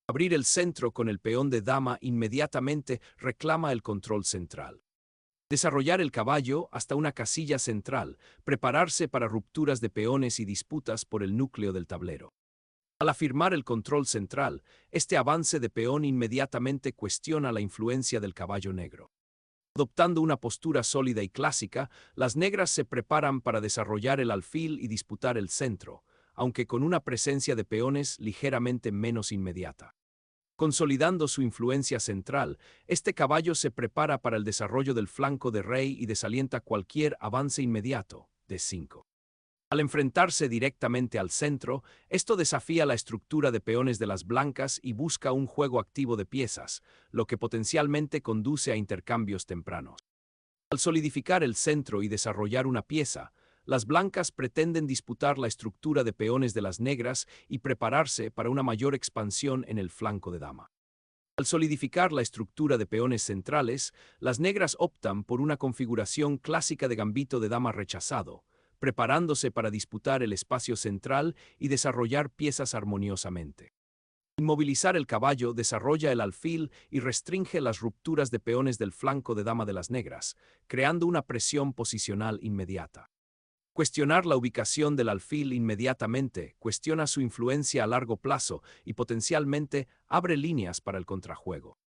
Abrir el centro con el peón de dama inmediatamente reclama el control central. Desarrollar el caballo hasta una casilla central, prepararse para rupturas de peones y disputas por el núcleo del tablero. Al afirmar el control central, este avance de peón inmediatamente cuestiona la influencia del caballo negro. Adoptando una postura sólida y clásica, las negras se preparan para desarrollar el alfil y disputar el centro, aunque con una presencia de peones ligeramente menos inmediata. Consolidando su influencia central, este caballo se prepara para el desarrollo del flanco de rey y desalienta cualquier avance inmediato, D5. Al enfrentarse directamente al centro, esto desafía la estructura de peones de las blancas y busca un juego activo de piezas, lo que potencialmente conduce a intercambios tempranos. Al solidificar el centro y desarrollar una pieza, las blancas pretenden disputar la estructura de peones de las negras y prepararse para una mayor expansión en el flanco de dama. Al solidificar la estructura de peones centrales, las negras optan por una configuración clásica de gambito de dama rechazado, preparándose para disputar el espacio central y desarrollar piezas armoniosamente. Inmovilizar el caballo desarrolla el alfil y restringe las rupturas de peones del flanco de dama de las negras, creando una presión posicional inmediata. Cuestionar la ubicación del alfil inmediatamente cuestiona su influencia a largo plazo y potencialmente abre líneas para el contrajuego.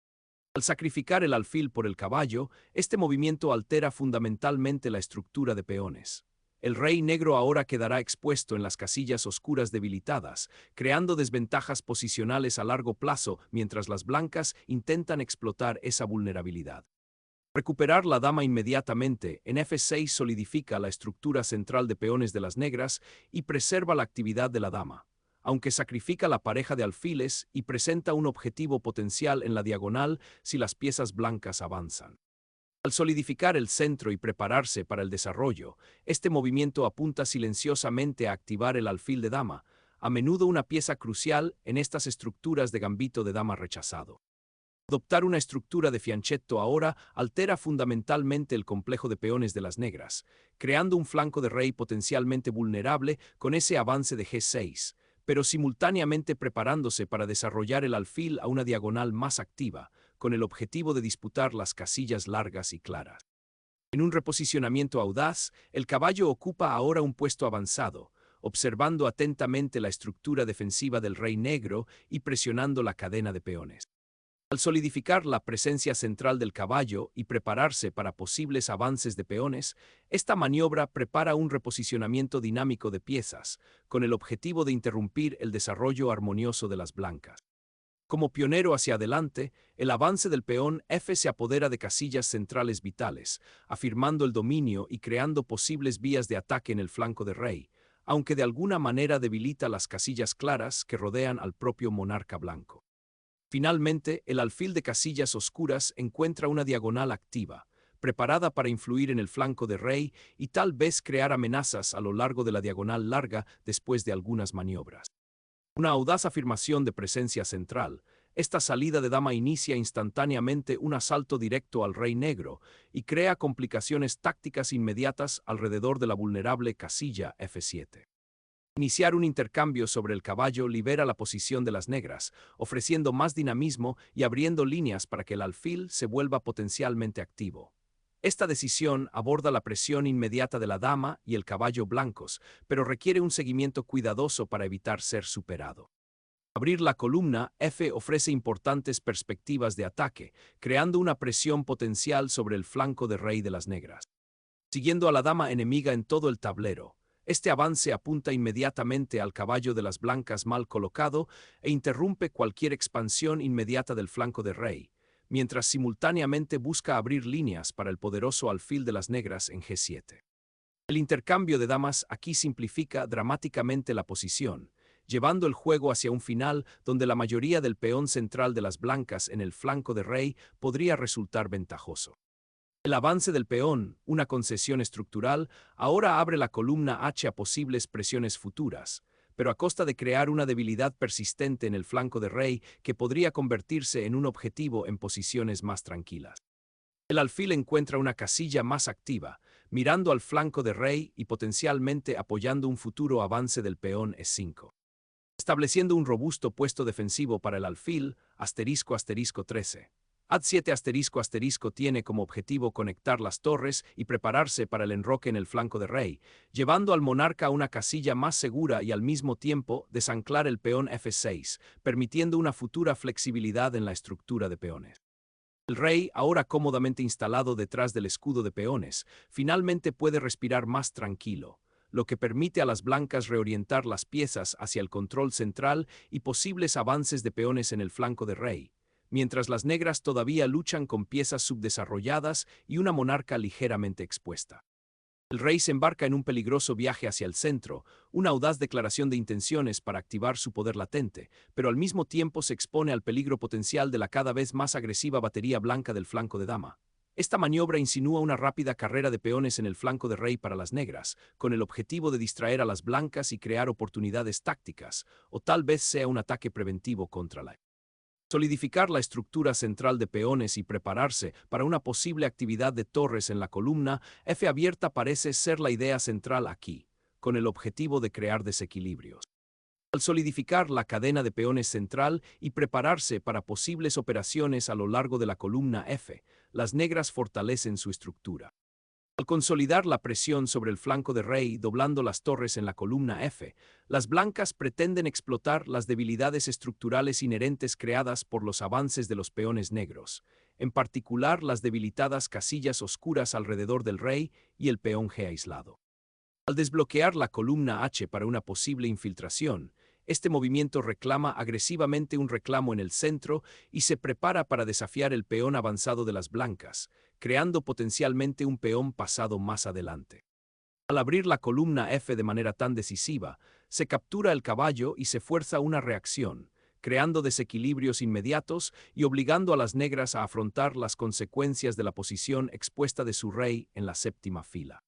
Al sacrificar el alfil por el caballo, este movimiento altera fundamentalmente la estructura de peones. El rey negro ahora quedará expuesto en las casillas oscuras debilitadas, creando desventajas posicionales a largo plazo mientras las blancas intentan explotar esa vulnerabilidad. Recuperar la dama inmediatamente en F6 solidifica la estructura central de peones de las negras y preserva la actividad de la dama, aunque sacrifica la pareja de alfiles y presenta un objetivo potencial en la diagonal si las piezas blancas avanzan. Al solidificar el centro y prepararse para el desarrollo, este movimiento apunta silenciosamente a activar el alfil de dama, a menudo una pieza crucial en estas estructuras de gambito de dama rechazado. Adoptar una estructura de fianchetto ahora altera fundamentalmente el complejo de peones de las negras, creando un flanco de rey potencialmente vulnerable con ese avance de G6, pero simultáneamente preparándose para desarrollar el alfil a una diagonal más activa, con el objetivo de disputar las casillas largas y claras. En un reposicionamiento audaz, el caballo ocupa ahora un puesto avanzado, observando atentamente la estructura defensiva del rey negro y presionando la cadena de peones. Al solidificar la presencia central del caballo y prepararse para posibles avances de peones, esta maniobra prepara un reposicionamiento dinámico de piezas, con el objetivo de interrumpir el desarrollo armonioso de las blancas. Como pionero hacia adelante, el avance del peón F se apodera de casillas centrales vitales, afirmando el dominio y creando posibles vías de ataque en el flanco de rey, aunque de alguna manera debilita las casillas claras que rodean al propio monarca blanco. Finalmente, el alfil de casillas oscuras encuentra una diagonal activa, preparada para influir en el flanco de rey y tal vez crear amenazas a lo largo de la diagonal larga después de algunas maniobras. Una audaz afirmación de presencia central, esta salida de dama inicia instantáneamente un asalto directo al rey negro y crea complicaciones tácticas inmediatas alrededor de la vulnerable casilla F7. Iniciar un intercambio sobre el caballo libera la posición de las negras, ofreciendo más dinamismo y abriendo líneas para que el alfil se vuelva potencialmente activo. Esta decisión aborda la presión inmediata de la dama y el caballo blancos, pero requiere un seguimiento cuidadoso para evitar ser superado. Abrir la columna F ofrece importantes perspectivas de ataque, creando una presión potencial sobre el flanco de rey de las negras. Siguiendo a la dama enemiga en todo el tablero, este avance apunta inmediatamente al caballo de las blancas mal colocado e interrumpe cualquier expansión inmediata del flanco de rey, mientras simultáneamente busca abrir líneas para el poderoso alfil de las negras en G7. El intercambio de damas aquí simplifica dramáticamente la posición, llevando el juego hacia un final donde la mayoría del peón central de las blancas en el flanco de rey podría resultar ventajoso. El avance del peón, una concesión estructural, ahora abre la columna H a posibles presiones futuras, pero a costa de crear una debilidad persistente en el flanco de rey que podría convertirse en un objetivo en posiciones más tranquilas. El alfil encuentra una casilla más activa, mirando al flanco de rey y potencialmente apoyando un futuro avance del peón E5. estableciendo un robusto puesto defensivo para el alfil **13. Ad7** tiene como objetivo conectar las torres y prepararse para el enroque en el flanco de rey, llevando al monarca a una casilla más segura y al mismo tiempo desanclar el peón F6, permitiendo una futura flexibilidad en la estructura de peones. El rey, ahora cómodamente instalado detrás del escudo de peones, finalmente puede respirar más tranquilo, lo que permite a las blancas reorientar las piezas hacia el control central y posibles avances de peones en el flanco de rey, mientras las negras todavía luchan con piezas subdesarrolladas y una monarca ligeramente expuesta. El rey se embarca en un peligroso viaje hacia el centro, una audaz declaración de intenciones para activar su poder latente, pero al mismo tiempo se expone al peligro potencial de la cada vez más agresiva batería blanca del flanco de dama. Esta maniobra insinúa una rápida carrera de peones en el flanco de rey para las negras, con el objetivo de distraer a las blancas y crear oportunidades tácticas, o tal vez sea un ataque preventivo contra la solidificar la estructura central de peones y prepararse para una posible actividad de torres en la columna F abierta parece ser la idea central aquí, con el objetivo de crear desequilibrios. Al solidificar la cadena de peones central y prepararse para posibles operaciones a lo largo de la columna F, las negras fortalecen su estructura. Al consolidar la presión sobre el flanco de rey doblando las torres en la columna F, las blancas pretenden explotar las debilidades estructurales inherentes creadas por los avances de los peones negros, en particular las debilitadas casillas oscuras alrededor del rey y el peón G aislado. Al desbloquear la columna H para una posible infiltración, este movimiento reclama agresivamente un reclamo en el centro y se prepara para desafiar el peón avanzado de las blancas, creando potencialmente un peón pasado más adelante. Al abrir la columna F de manera tan decisiva, se captura el caballo y se fuerza una reacción, creando desequilibrios inmediatos y obligando a las negras a afrontar las consecuencias de la posición expuesta de su rey en la séptima fila.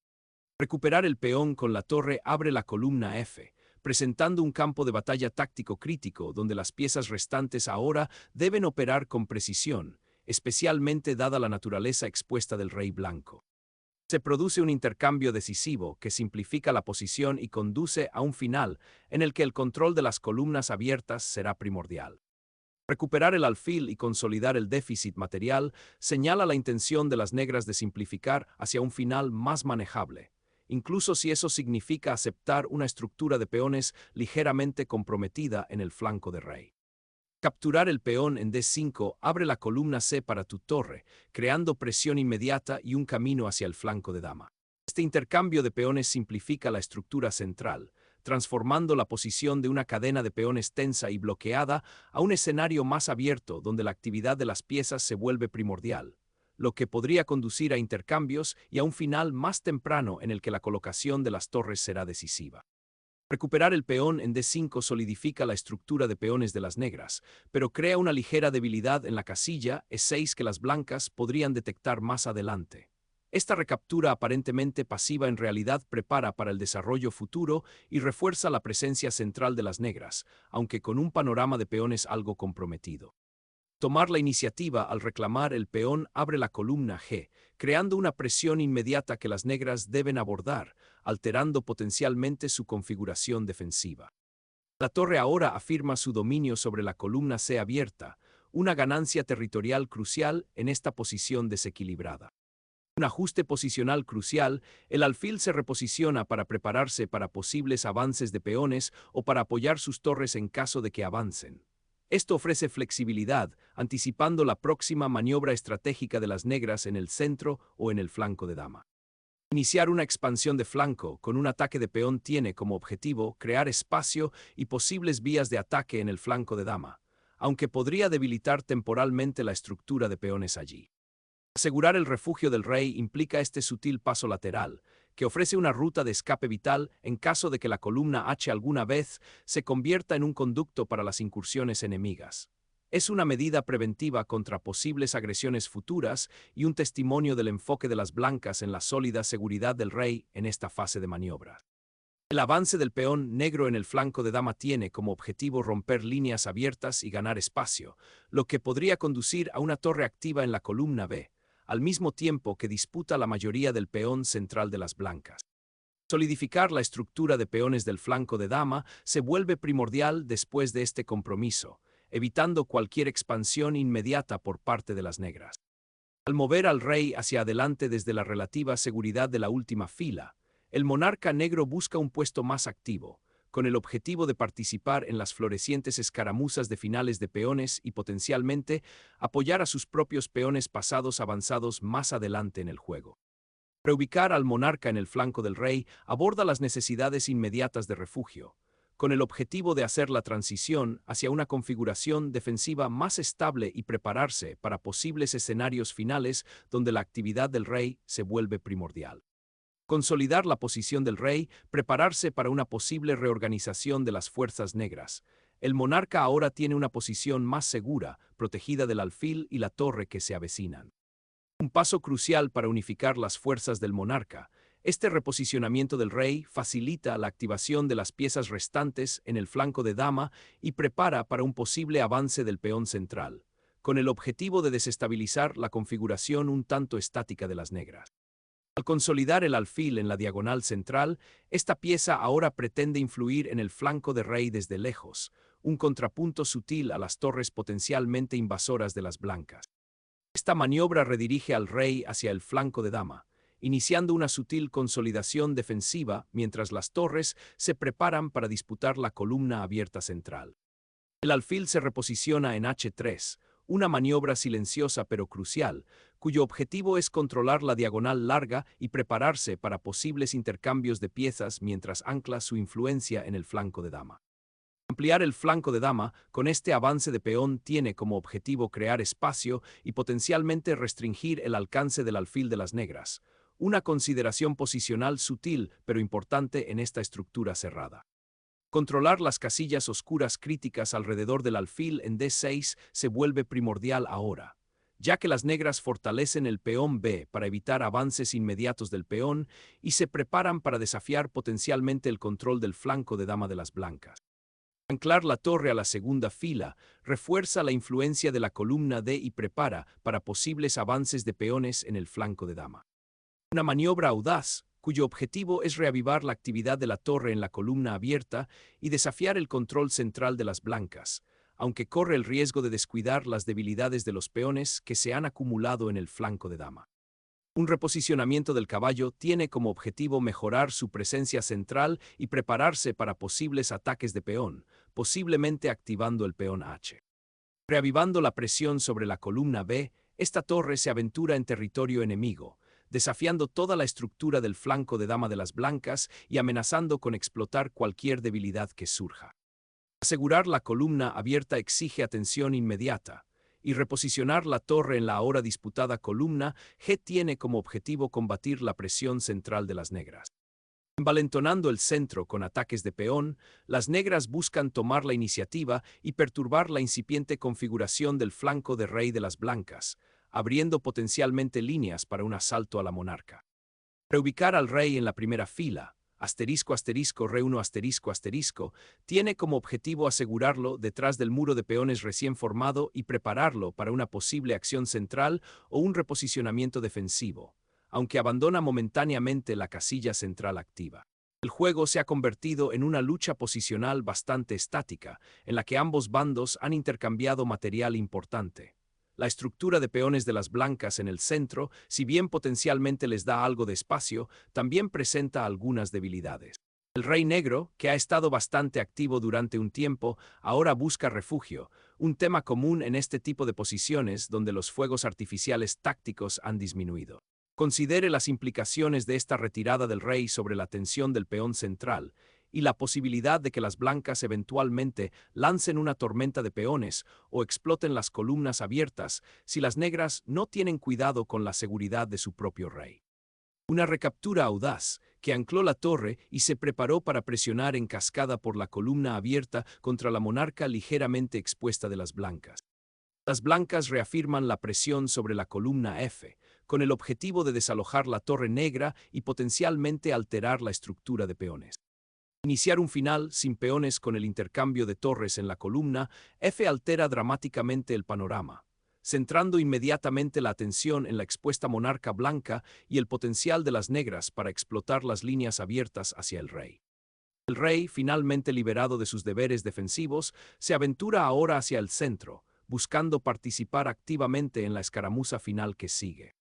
Recuperar el peón con la torre abre la columna F, presentando un campo de batalla táctico crítico donde las piezas restantes ahora deben operar con precisión, especialmente dada la naturaleza expuesta del rey blanco. Se produce un intercambio decisivo que simplifica la posición y conduce a un final en el que el control de las columnas abiertas será primordial. Recuperar el alfil y consolidar el déficit material señala la intención de las negras de simplificar hacia un final más manejable, incluso si eso significa aceptar una estructura de peones ligeramente comprometida en el flanco de rey. Capturar el peón en D5 abre la columna C para tu torre, creando presión inmediata y un camino hacia el flanco de dama. Este intercambio de peones simplifica la estructura central, transformando la posición de una cadena de peones tensa y bloqueada a un escenario más abierto donde la actividad de las piezas se vuelve primordial, lo que podría conducir a intercambios y a un final más temprano en el que la colocación de las torres será decisiva. Recuperar el peón en D5 solidifica la estructura de peones de las negras, pero crea una ligera debilidad en la casilla E6 que las blancas podrían detectar más adelante. Esta recaptura aparentemente pasiva en realidad prepara para el desarrollo futuro y refuerza la presencia central de las negras, aunque con un panorama de peones algo comprometido. Tomar la iniciativa al reclamar el peón abre la columna G, creando una presión inmediata que las negras deben abordar, alterando potencialmente su configuración defensiva. La torre ahora afirma su dominio sobre la columna C abierta, una ganancia territorial crucial en esta posición desequilibrada. Un ajuste posicional crucial, el alfil se reposiciona para prepararse para posibles avances de peones o para apoyar sus torres en caso de que avancen. Esto ofrece flexibilidad, anticipando la próxima maniobra estratégica de las negras en el centro o en el flanco de dama. Iniciar una expansión de flanco con un ataque de peón tiene como objetivo crear espacio y posibles vías de ataque en el flanco de dama, aunque podría debilitar temporalmente la estructura de peones allí. Asegurar el refugio del rey implica este sutil paso lateral, que ofrece una ruta de escape vital en caso de que la columna H alguna vez se convierta en un conducto para las incursiones enemigas. Es una medida preventiva contra posibles agresiones futuras y un testimonio del enfoque de las blancas en la sólida seguridad del rey en esta fase de maniobra. El avance del peón negro en el flanco de dama tiene como objetivo romper líneas abiertas y ganar espacio, lo que podría conducir a una torre activa en la columna B, al mismo tiempo que disputa la mayoría del peón central de las blancas. Solidificar la estructura de peones del flanco de dama se vuelve primordial después de este compromiso, evitando cualquier expansión inmediata por parte de las negras. Al mover al rey hacia adelante desde la relativa seguridad de la última fila, el monarca negro busca un puesto más activo, con el objetivo de participar en las florecientes escaramuzas de finales de peones y potencialmente apoyar a sus propios peones pasados avanzados más adelante en el juego. Reubicar al monarca en el flanco del rey aborda las necesidades inmediatas de refugio, con el objetivo de hacer la transición hacia una configuración defensiva más estable y prepararse para posibles escenarios finales donde la actividad del rey se vuelve primordial. Consolidar la posición del rey, prepararse para una posible reorganización de las fuerzas negras. El monarca ahora tiene una posición más segura, protegida del alfil y la torre que se avecinan. Un paso crucial para unificar las fuerzas del monarca. Este reposicionamiento del rey facilita la activación de las piezas restantes en el flanco de dama y prepara para un posible avance del peón central, con el objetivo de desestabilizar la configuración un tanto estática de las negras. Al consolidar el alfil en la diagonal central, esta pieza ahora pretende influir en el flanco de rey desde lejos, un contrapunto sutil a las torres potencialmente invasoras de las blancas. Esta maniobra redirige al rey hacia el flanco de dama, iniciando una sutil consolidación defensiva mientras las torres se preparan para disputar la columna abierta central. El alfil se reposiciona en H3, una maniobra silenciosa pero crucial, cuyo objetivo es controlar la diagonal larga y prepararse para posibles intercambios de piezas mientras ancla su influencia en el flanco de dama. Ampliar el flanco de dama con este avance de peón tiene como objetivo crear espacio y potencialmente restringir el alcance del alfil de las negras, una consideración posicional sutil pero importante en esta estructura cerrada. Controlar las casillas oscuras críticas alrededor del alfil en D6 se vuelve primordial ahora, ya que las negras fortalecen el peón B para evitar avances inmediatos del peón y se preparan para desafiar potencialmente el control del flanco de dama de las blancas. Anclar la torre a la segunda fila refuerza la influencia de la columna D y prepara para posibles avances de peones en el flanco de dama. Una maniobra audaz, cuyo objetivo es reavivar la actividad de la torre en la columna abierta y desafiar el control central de las blancas, aunque corre el riesgo de descuidar las debilidades de los peones que se han acumulado en el flanco de dama. Un reposicionamiento del caballo tiene como objetivo mejorar su presencia central y prepararse para posibles ataques de peón, posiblemente activando el peón H. Reavivando la presión sobre la columna B, esta torre se aventura en territorio enemigo, desafiando toda la estructura del flanco de dama de las blancas y amenazando con explotar cualquier debilidad que surja. Asegurar la columna abierta exige atención inmediata, y reposicionar la torre en la ahora disputada columna G tiene como objetivo combatir la presión central de las negras. Envalentonando el centro con ataques de peón, las negras buscan tomar la iniciativa y perturbar la incipiente configuración del flanco de rey de las blancas, abriendo potencialmente líneas para un asalto a la monarca. Reubicar al rey en la primera fila, asterisco asterisco re1 asterisco asterisco, tiene como objetivo asegurarlo detrás del muro de peones recién formado y prepararlo para una posible acción central o un reposicionamiento defensivo, aunque abandona momentáneamente la casilla central activa. El juego se ha convertido en una lucha posicional bastante estática, en la que ambos bandos han intercambiado material importante. La estructura de peones de las blancas en el centro, si bien potencialmente les da algo de espacio, también presenta algunas debilidades. El rey negro, que ha estado bastante activo durante un tiempo, ahora busca refugio, un tema común en este tipo de posiciones donde los fuegos artificiales tácticos han disminuido. Considere las implicaciones de esta retirada del rey sobre la tensión del peón central y la posibilidad de que las blancas eventualmente lancen una tormenta de peones o exploten las columnas abiertas si las negras no tienen cuidado con la seguridad de su propio rey. Una recaptura audaz que ancló la torre y se preparó para presionar en cascada por la columna abierta contra la monarca ligeramente expuesta de las blancas. Las blancas reafirman la presión sobre la columna F, con el objetivo de desalojar la torre negra y potencialmente alterar la estructura de peones. Iniciar un final sin peones con el intercambio de torres en la columna F altera dramáticamente el panorama, centrando inmediatamente la atención en la expuesta monarca blanca y el potencial de las negras para explotar las líneas abiertas hacia el rey. El rey, finalmente liberado de sus deberes defensivos, se aventura ahora hacia el centro, buscando participar activamente en la escaramuza final que sigue.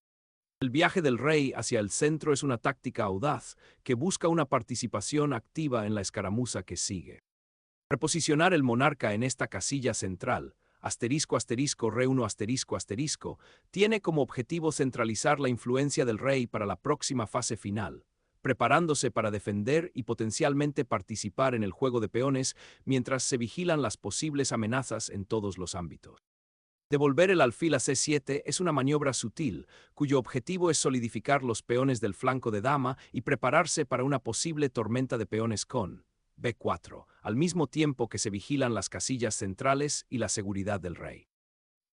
El viaje del rey hacia el centro es una táctica audaz que busca una participación activa en la escaramuza que sigue. Reposicionar el monarca en esta casilla central, asterisco asterisco re 1 asterisco asterisco, tiene como objetivo centralizar la influencia del rey para la próxima fase final, preparándose para defender y potencialmente participar en el juego de peones mientras se vigilan las posibles amenazas en todos los ámbitos. Devolver el alfil a C7 es una maniobra sutil, cuyo objetivo es solidificar los peones del flanco de dama y prepararse para una posible tormenta de peones con B4, al mismo tiempo que se vigilan las casillas centrales y la seguridad del rey.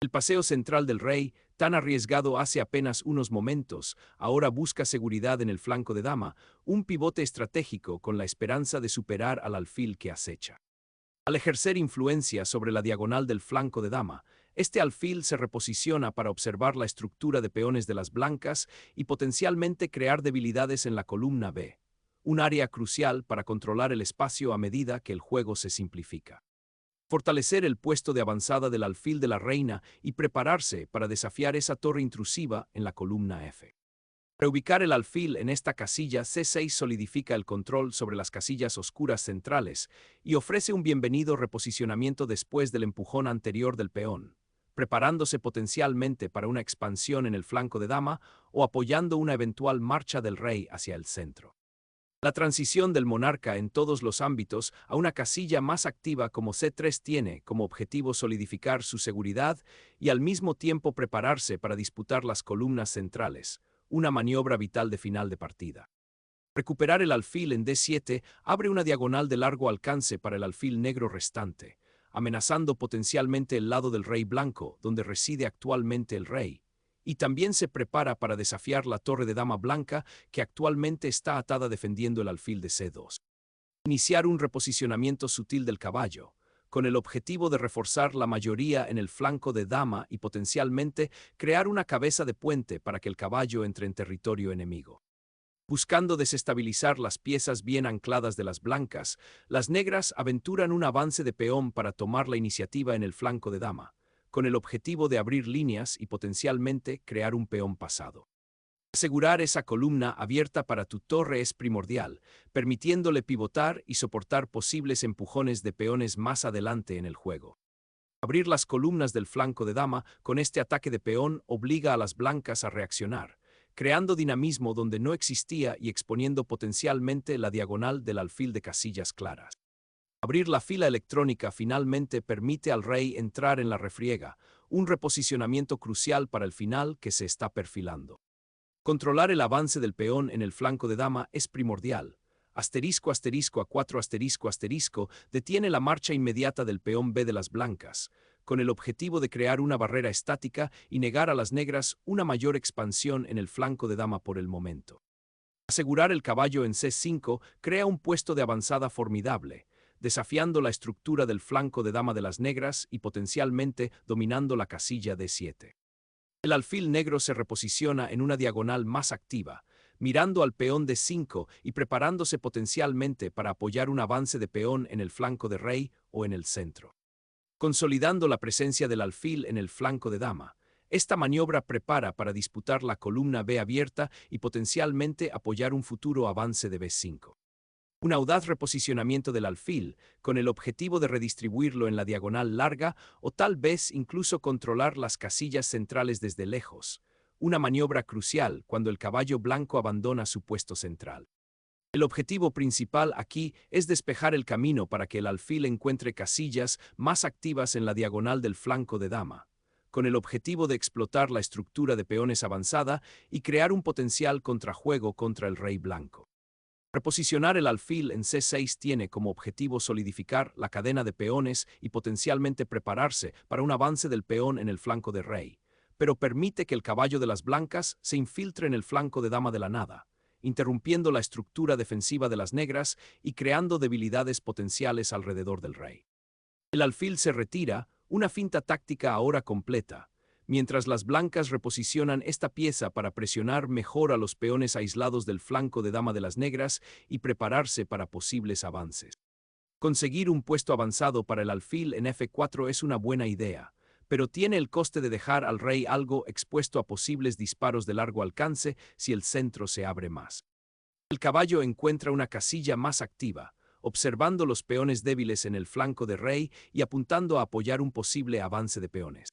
El paseo central del rey, tan arriesgado hace apenas unos momentos, ahora busca seguridad en el flanco de dama, un pivote estratégico con la esperanza de superar al alfil que acecha. Al ejercer influencia sobre la diagonal del flanco de dama, este alfil se reposiciona para observar la estructura de peones de las blancas y potencialmente crear debilidades en la columna B, un área crucial para controlar el espacio a medida que el juego se simplifica. Fortalecer el puesto de avanzada del alfil de la reina y prepararse para desafiar esa torre intrusiva en la columna F. Reubicar el alfil en esta casilla C6 solidifica el control sobre las casillas oscuras centrales y ofrece un bienvenido reposicionamiento después del empujón anterior del peón, preparándose potencialmente para una expansión en el flanco de dama o apoyando una eventual marcha del rey hacia el centro. La transición del monarca en todos los ámbitos a una casilla más activa como C3 tiene como objetivo solidificar su seguridad y al mismo tiempo prepararse para disputar las columnas centrales, una maniobra vital de final de partida. Recuperar el alfil en D7 abre una diagonal de largo alcance para el alfil negro restante, amenazando potencialmente el lado del rey blanco, donde reside actualmente el rey, y también se prepara para desafiar la torre de dama blanca que actualmente está atada defendiendo el alfil de C2. Iniciar un reposicionamiento sutil del caballo, con el objetivo de reforzar la mayoría en el flanco de dama y potencialmente crear una cabeza de puente para que el caballo entre en territorio enemigo. Buscando desestabilizar las piezas bien ancladas de las blancas, las negras aventuran un avance de peón para tomar la iniciativa en el flanco de dama, con el objetivo de abrir líneas y potencialmente crear un peón pasado. Asegurar esa columna abierta para tu torre es primordial, permitiéndole pivotar y soportar posibles empujones de peones más adelante en el juego. Abrir las columnas del flanco de dama con este ataque de peón obliga a las blancas a reaccionar, creando dinamismo donde no existía y exponiendo potencialmente la diagonal del alfil de casillas claras. Abrir la fila electrónica finalmente permite al rey entrar en la refriega, un reposicionamiento crucial para el final que se está perfilando. Controlar el avance del peón en el flanco de dama es primordial. Asterisco asterisco A4 asterisco asterisco detiene la marcha inmediata del peón B de las blancas, con el objetivo de crear una barrera estática y negar a las negras una mayor expansión en el flanco de dama por el momento. Asegurar el caballo en C5 crea un puesto de avanzada formidable, desafiando la estructura del flanco de dama de las negras y potencialmente dominando la casilla D7. El alfil negro se reposiciona en una diagonal más activa, mirando al peón D5 y preparándose potencialmente para apoyar un avance de peón en el flanco de rey o en el centro. Consolidando la presencia del alfil en el flanco de dama, esta maniobra prepara para disputar la columna B abierta y potencialmente apoyar un futuro avance de B5. Un audaz reposicionamiento del alfil, con el objetivo de redistribuirlo en la diagonal larga o tal vez incluso controlar las casillas centrales desde lejos, una maniobra crucial cuando el caballo blanco abandona su puesto central. El objetivo principal aquí es despejar el camino para que el alfil encuentre casillas más activas en la diagonal del flanco de dama, con el objetivo de explotar la estructura de peones avanzada y crear un potencial contrajuego contra el rey blanco. Reposicionar el alfil en C6 tiene como objetivo solidificar la cadena de peones y potencialmente prepararse para un avance del peón en el flanco de rey, pero permite que el caballo de las blancas se infiltre en el flanco de dama de la nada, interrumpiendo la estructura defensiva de las negras y creando debilidades potenciales alrededor del rey. El alfil se retira, una finta táctica ahora completa, mientras las blancas reposicionan esta pieza para presionar mejor a los peones aislados del flanco de dama de las negras y prepararse para posibles avances. Conseguir un puesto avanzado para el alfil en F4 es una buena idea, pero tiene el coste de dejar al rey algo expuesto a posibles disparos de largo alcance si el centro se abre más. El caballo encuentra una casilla más activa, observando los peones débiles en el flanco de rey y apuntando a apoyar un posible avance de peones.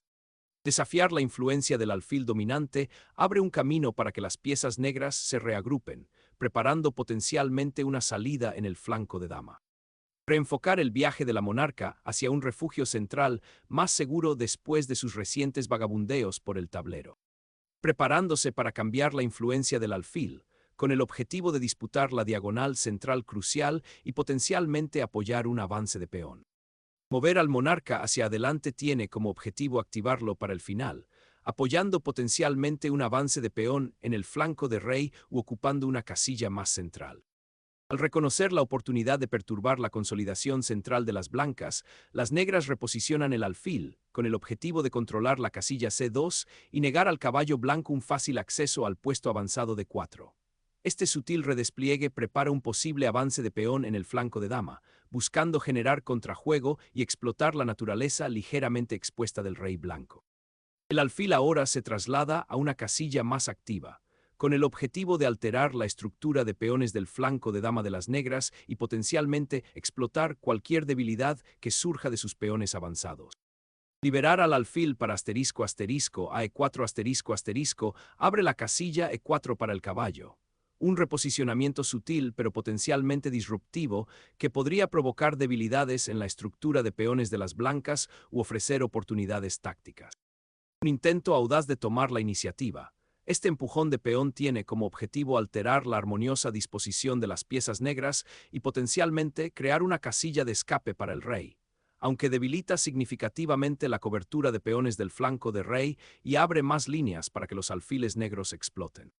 Desafiar la influencia del alfil dominante abre un camino para que las piezas negras se reagrupen, preparando potencialmente una salida en el flanco de dama. Reenfocar el viaje de la monarca hacia un refugio central más seguro después de sus recientes vagabundeos por el tablero. Preparándose para cambiar la influencia del alfil, con el objetivo de disputar la diagonal central crucial y potencialmente apoyar un avance de peón. Mover al monarca hacia adelante tiene como objetivo activarlo para el final, apoyando potencialmente un avance de peón en el flanco de rey u ocupando una casilla más central. Al reconocer la oportunidad de perturbar la consolidación central de las blancas, las negras reposicionan el alfil, con el objetivo de controlar la casilla C2 y negar al caballo blanco un fácil acceso al puesto avanzado de 4. Este sutil redespliegue prepara un posible avance de peón en el flanco de dama, buscando generar contrajuego y explotar la naturaleza ligeramente expuesta del rey blanco. El alfil ahora se traslada a una casilla más activa, con el objetivo de alterar la estructura de peones del flanco de dama de las negras y potencialmente explotar cualquier debilidad que surja de sus peones avanzados. Liberar al alfil para asterisco asterisco a E4 asterisco asterisco abre la casilla E4 para el caballo. Un reposicionamiento sutil pero potencialmente disruptivo que podría provocar debilidades en la estructura de peones de las blancas u ofrecer oportunidades tácticas. Un intento audaz de tomar la iniciativa. Este empujón de peón tiene como objetivo alterar la armoniosa disposición de las piezas negras y potencialmente crear una casilla de escape para el rey, aunque debilita significativamente la cobertura de peones del flanco de rey y abre más líneas para que los alfiles negros exploten.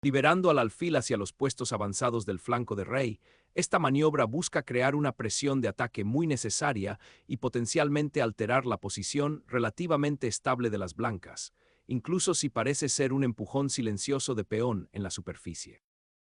Liberando al alfil hacia los puestos avanzados del flanco de rey, esta maniobra busca crear una presión de ataque muy necesaria y potencialmente alterar la posición relativamente estable de las blancas, incluso si parece ser un empujón silencioso de peón en la superficie.